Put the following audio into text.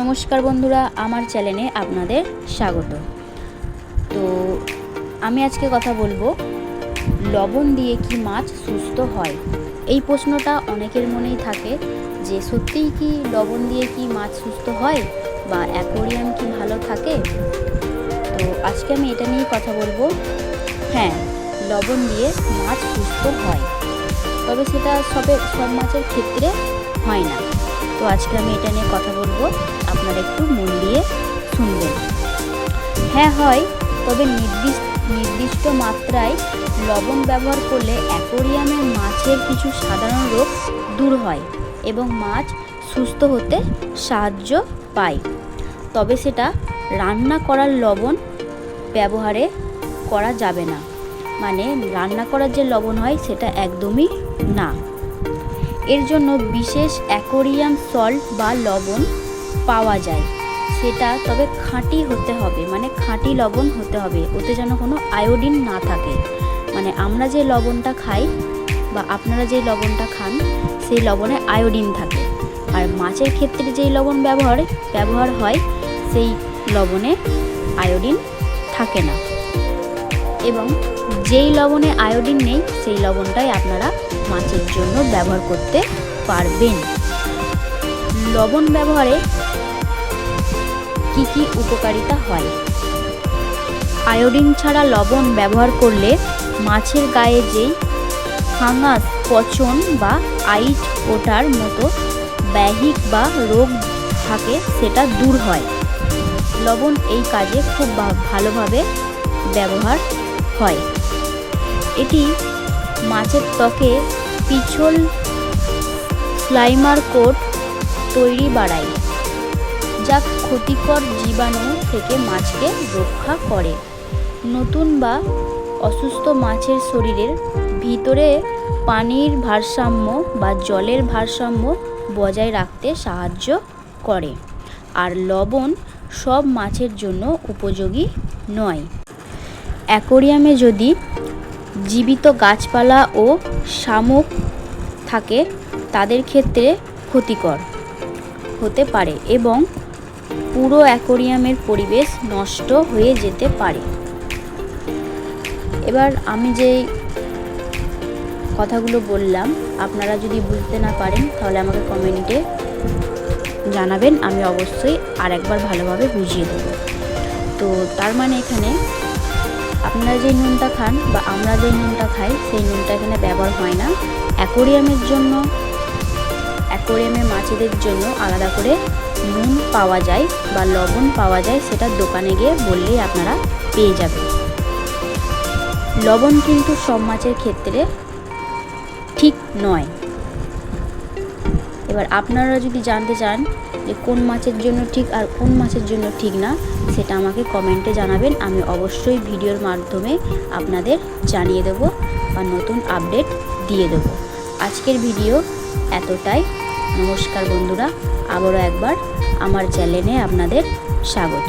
নমস্কার বন্ধুরা, আমার চ্যানেলে আপনাদের স্বাগত। তো আমি আজকে কথা বলবো লবণ দিয়ে কি মাছ সুস্থ হয়। এই প্রশ্নটা অনেকের মনেই থাকে যে সত্যিই কি লবণ দিয়ে কি মাছ সুস্থ হয় বা অ্যাকোয়ারিয়াম কি ভালো থাকে। তো আজকে আমি এটা নিয়ে কথা বলবো। হ্যাঁ, লবণ দিয়ে মাছ সুস্থ হয়, তবে সেটা সব মাছের ক্ষেত্রে হয় না। তো আজকে আমি এটা নিয়ে কথা বলবো, আপনারা একটু মন দিয়ে শুনবেন। হ্যাঁ হয়, তবে নির্দিষ্ট মাত্রায় লবণ ব্যবহার করলে অ্যাকোয়ারিয়ামের মাছের কিছু সাধারণ রোগ দূর হয় এবং মাছ সুস্থ হতে সাহায্য পায়। তবে সেটা রান্না করার লবণ ব্যবহারে করা যাবে না, মানে রান্না করার যে লবণ হয় সেটা একদমই না। এর জন্য বিশেষ অ্যাকোয়ারিয়াম সল্ট বা লবণ পাওয়া যায়, সেটা তবে খাঁটি হতে হবে, মানে খাঁটি লবণ হতে হবে, ওতে যেন কোনো আয়োডিন না থাকে। মানে আমরা যে লবণটা খাই বা আপনারা যে লবণটা খান সেই লবণে আয়োডিন থাকে, আর মাছের ক্ষেত্রে যেই লবণ ব্যবহার হয় সেই লবণে আয়োডিন থাকে না, এবং যেই লবণে আয়োডিন নেই সেই লবণটাই আপনারা মাছের জন্য ব্যবহার করতে পারবেন। লবণ ব্যবহারে কি কি উপকারিতা হয়? আয়োডিন ছাড়া লবণ ব্যবহার করলে মাছের গায়ে যেই ফাঙ্গাস, পচন বা আইস ওঠার মতো বাহ্যিক বা রোগ থাকে সেটা দূর হয়। লবণ এই কাজে খুব ভালোভাবে ব্যবহার হয়। এটি মাছের ত্বকে পিছল স্লাইমার কোট তৈরি বাড়ায়, যা ক্ষতিকর জীবাণু থেকে মাছকে রক্ষা করে। নতুন বা অসুস্থ মাছের শরীরের ভিতরে পানির ভারসাম্য বা জলের ভারসাম্য বজায় রাখতে সাহায্য করে। আর লবণ সব মাছের জন্য উপযোগী নয়। অ্যাকোয়ারিয়ামে যদি জীবিত গাছপালা ও শামুক থাকে তাদের ক্ষেত্রে ক্ষতিকর হতে পারে এবং পুরো অ্যাকোয়ারিয়ামের পরিবেশ নষ্ট হয়ে যেতে পারে। এবার আমি যে কথাগুলো বললাম আপনারা যদি বুঝতে না পারেন তাহলে আমাকে কমেন্টে জানাবেন, আমি অবশ্যই আরেকবার ভালোভাবে বুঝিয়ে দেব। তো তার মানে এখানে আপনারা যে নুনটা খান বা আমরা যে নুনটা খাই সেই নুনটা এখানে ব্যবহার হয় না। অ্যাকোয়ারিয়ামের মাছেদের জন্য আলাদা করে নুন পাওয়া যায় বা লবণ পাওয়া যায়, সেটা দোকানে গিয়ে বললেই আপনারা পেয়ে যাবেন। লবণ কিন্তু সব মাছের ক্ষেত্রে ঠিক নয়। এবার আপনারা যদি জানতে চান যে কোন মাছের জন্য ঠিক আর কোন মাছের জন্য ঠিক না, সেটা আমাকে কমেন্টে জানাবেন, আমি অবশ্যই ভিডিওর মাধ্যমে আপনাদের জানিয়ে দেব বা নতুন আপডেট দিয়ে দেব। আজকের ভিডিও এতটাই। নমস্কার বন্ধুরা, আবারও একবার আমার চ্যানেলে আপনাদের স্বাগত।